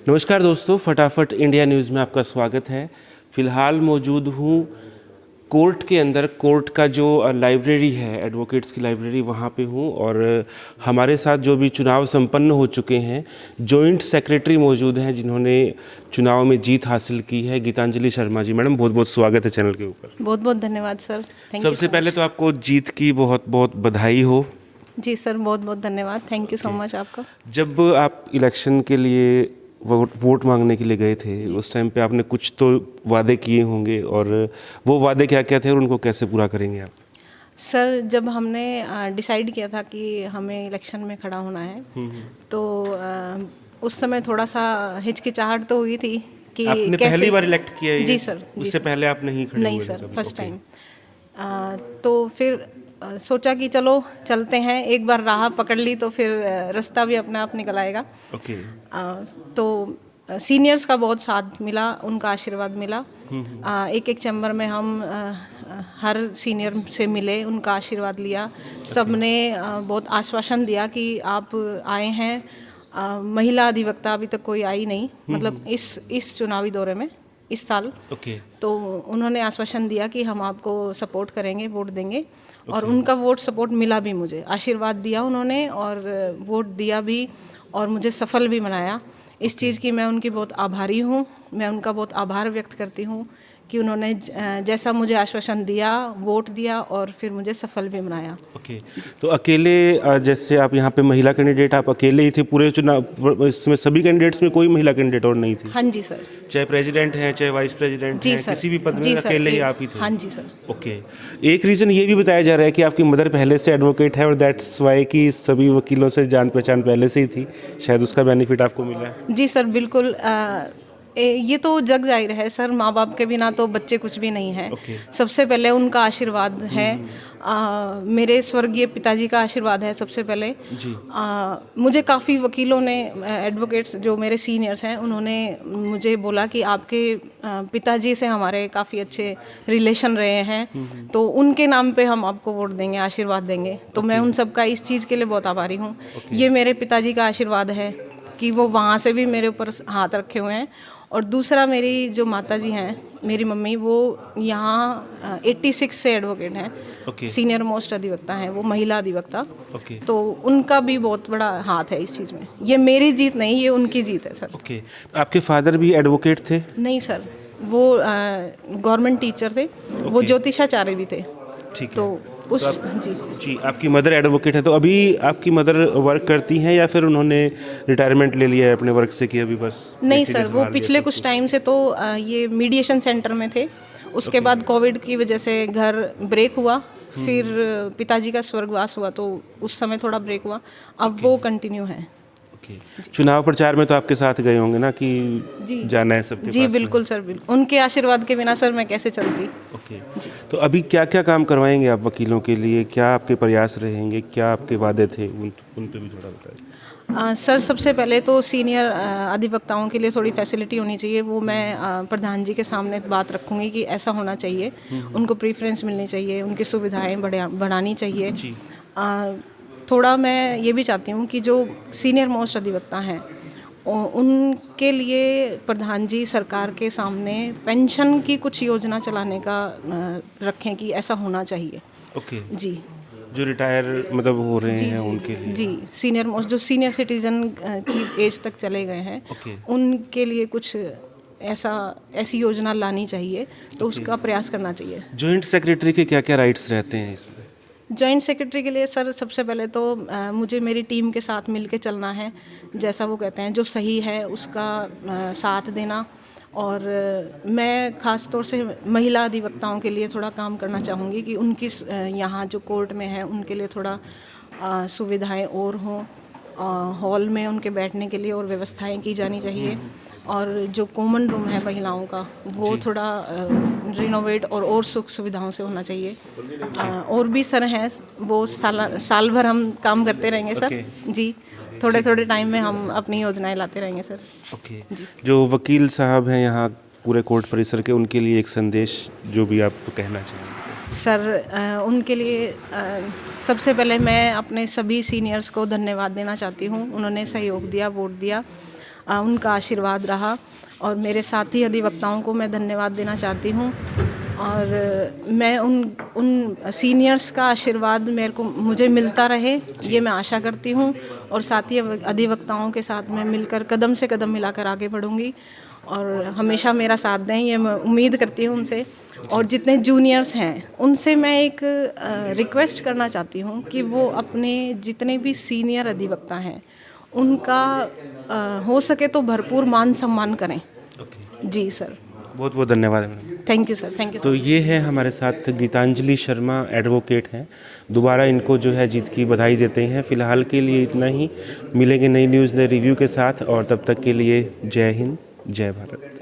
नमस्कार दोस्तों, फटाफट इंडिया न्यूज़ में आपका स्वागत है। फ़िलहाल मौजूद हूँ कोर्ट के अंदर। कोर्ट का जो लाइब्रेरी है, एडवोकेट्स की लाइब्रेरी, वहाँ पे हूँ और हमारे साथ जो भी चुनाव संपन्न हो चुके हैं जॉइंट सेक्रेटरी मौजूद हैं जिन्होंने चुनाव में जीत हासिल की है, गीतांजलि शर्मा जी। मैडम, बहुत बहुत स्वागत है चैनल के ऊपर। बहुत बहुत धन्यवाद सर। सबसे पहले तो आपको जीत की बहुत बहुत बधाई हो। जी सर, बहुत बहुत धन्यवाद। थैंक यू सो मच आपका। जब आप इलेक्शन के लिए वोट मांगने के लिए गए थे, उस टाइम पे आपने कुछ तो वादे किए होंगे, और वो वादे क्या क्या थे और उनको कैसे पूरा करेंगे आप? सर, जब हमने डिसाइड किया था कि हमें इलेक्शन में खड़ा होना है, तो उस समय थोड़ा सा हिचकिचाहट तो हुई थी कि आपने कैसे। पहली बार इलेक्ट किया है? जी सर। उससे पहले आप नहीं खड़े हुए नहीं थे सर, कभी? First okay. टाइम। तो फिर सोचा कि चलो चलते हैं, एक बार राह पकड़ ली तो फिर रास्ता भी अपने आप निकल आएगा। ओके। तो सीनियर्स का बहुत साथ मिला, उनका आशीर्वाद मिला। एक एक चैम्बर में हम हर सीनियर से मिले, उनका आशीर्वाद लिया। सबने बहुत आश्वासन दिया कि आप आए हैं। महिला अधिवक्ता अभी तक कोई आई नहीं, मतलब इस चुनावी दौरे में, इस साल। ओके। तो उन्होंने आश्वासन दिया कि हम आपको सपोर्ट करेंगे, वोट देंगे। और उनका वोट सपोर्ट मिला भी, मुझे आशीर्वाद दिया उन्होंने और वोट दिया भी और मुझे सफल भी बनाया। इस चीज़ की मैं उनकी बहुत आभारी हूँ। मैं उनका बहुत आभार व्यक्त करती हूँ कि उन्होंने जैसा मुझे आश्वासन दिया, वोट दिया और फिर मुझे सफल भी बनाया। ओके। तो अकेले, जैसे आप यहाँ पे महिला कैंडिडेट, आप अकेले ही थे पूरे चुनाव? इसमें सभी कैंडिडेट्स में कोई महिला कैंडिडेट और नहीं थी? हाँ जी सर। चाहे प्रेसिडेंट हैं, चाहे वाइस प्रेसिडेंट हैं, किसी भी पद में अकेले ही आप ही थे? हाँ जी सर। ओके। एक रीज़न ये भी बताया जा रहा है कि आपकी मदर पहले से एडवोकेट है और दैट्स वाई कि सभी वकीलों से जान पहचान पहले से ही थी, शायद उसका बेनिफिट आपको मिला है। जी सर, बिल्कुल। ये तो जग जाहिर है सर, माँ बाप के बिना तो बच्चे कुछ भी नहीं है। सबसे पहले उनका आशीर्वाद है। मेरे स्वर्गीय पिताजी का आशीर्वाद है सबसे पहले जी। मुझे काफ़ी वकीलों ने, एडवोकेट्स जो मेरे सीनियर्स हैं, उन्होंने मुझे बोला कि आपके पिताजी से हमारे काफ़ी अच्छे रिलेशन रहे हैं, तो उनके नाम पे हम आपको वोट देंगे, आशीर्वाद देंगे। तो मैं उन सब का इस चीज़ के लिए बहुत आभारी हूँ। ये मेरे पिताजी का आशीर्वाद है कि वो वहाँ से भी मेरे ऊपर हाथ रखे हुए हैं। और दूसरा, मेरी जो माता जी हैं, मेरी मम्मी, वो यहाँ 86 से एडवोकेट हैं। सीनियर मोस्ट अधिवक्ता हैं वो, महिला अधिवक्ता। तो उनका भी बहुत बड़ा हाथ है इस चीज़ में। ये मेरी जीत नहीं, ये उनकी जीत है सर। ओके। आपके फादर भी एडवोकेट थे? नहीं सर, वो गवर्नमेंट टीचर थे। वो ज्योतिषाचार्य भी थे। ठीक है। तो जी, आपकी मदर एडवोकेट है, तो अभी आपकी मदर वर्क करती हैं या फिर उन्होंने रिटायरमेंट ले लिया है अपने वर्क से, कि अभी बस? नहीं सर, वो पिछले कुछ टाइम से तो ये मीडिएशन सेंटर में थे। उसके बाद कोविड की वजह से घर ब्रेक हुआ, फिर पिताजी का स्वर्गवास हुआ, तो उस समय थोड़ा ब्रेक हुआ। अब वो कंटिन्यू है। चुनाव प्रचार में तो आपके साथ गए होंगे ना, कि जाना है सबके पास? जी बिल्कुल सर, बिल्कुल। उनके आशीर्वाद के बिना सर मैं कैसे चलती। ओके। तो अभी क्या क्या काम करवाएंगे आप वकीलों के लिए? क्या आपके प्रयास रहेंगे? क्या आपके वादे थे? उन पे भी थोड़ा बताइए। सर, सबसे पहले तो सीनियर अधिवक्ताओं के लिए थोड़ी फैसिलिटी होनी चाहिए। वो मैं प्रधान जी के सामने बात रखूँगी कि ऐसा होना चाहिए। उनको प्रीफरेंस मिलनी चाहिए, उनकी सुविधाएं बढ़ानी चाहिए। थोड़ा मैं ये भी चाहती हूँ कि जो सीनियर मोस्ट अधिवक्ता हैं, उनके लिए प्रधान जी सरकार के सामने पेंशन की कुछ योजना चलाने का रखें कि ऐसा होना चाहिए। ओके। जी। जो रिटायर मतलब हो रहे हैं उनके लिए? जी, सीनियर मोस्ट, जो सीनियर सिटीजन की एज तक चले गए हैं, उनके लिए कुछ ऐसी योजना लानी चाहिए। तो उसका प्रयास करना चाहिए। जॉइंट सेक्रेटरी के क्या क्या राइट्स रहते हैं इसमें? जॉइंट सेक्रेटरी के लिए सर, सबसे पहले तो मुझे मेरी टीम के साथ मिल के चलना है। जैसा वो कहते हैं, जो सही है उसका साथ देना। और मैं ख़ास तौर से महिला अधिवक्ताओं के लिए थोड़ा काम करना चाहूँगी कि उनकी यहाँ जो कोर्ट में है, उनके लिए थोड़ा सुविधाएं और हों। हॉल में उनके बैठने के लिए और व्यवस्थाएं की जानी चाहिए। और जो कॉमन रूम है महिलाओं का, वो थोड़ा रिनोवेट और सुख सुविधाओं से होना चाहिए। और भी सर हैं, वो साल भर हम काम करते रहेंगे सर। जी, थोड़े थोड़े टाइम में हम अपनी योजनाएं लाते रहेंगे सर। ओके। जो वकील साहब हैं यहाँ पूरे कोर्ट परिसर के, उनके लिए एक संदेश जो भी आप तो कहना चाहेंगे? सर, उनके लिए सबसे पहले मैं अपने सभी सीनियर्स को धन्यवाद देना चाहती हूँ। उन्होंने सहयोग दिया, वोट दिया। उनका आशीर्वाद रहा और मेरे साथी अधिवक्ताओं को मैं धन्यवाद देना चाहती हूँ। और मैं उन सीनियर्स का आशीर्वाद मुझे मिलता रहे, ये मैं आशा करती हूँ। और साथी अधिवक्ताओं के साथ मैं मिलकर कदम से कदम मिलाकर आगे बढ़ूँगी और हमेशा मेरा साथ दें, ये मैं उम्मीद करती हूँ उनसे। और जितने जूनियर्स हैं उनसे मैं एक रिक्वेस्ट करना चाहती हूँ कि वो अपने जितने भी सीनियर अधिवक्ता हैं उनका हो सके तो भरपूर मान सम्मान करें। जी सर, बहुत बहुत धन्यवाद madam. Thank you sir, thank you. तो ये है हमारे साथ गीतांजलि शर्मा एडवोकेट हैं। दोबारा इनको जो है जीत की बधाई देते हैं। फ़िलहाल के लिए इतना ही, मिलेंगे नई न्यूज़ नए रिव्यू के साथ और तब तक के लिए जय हिंद, जय भारत।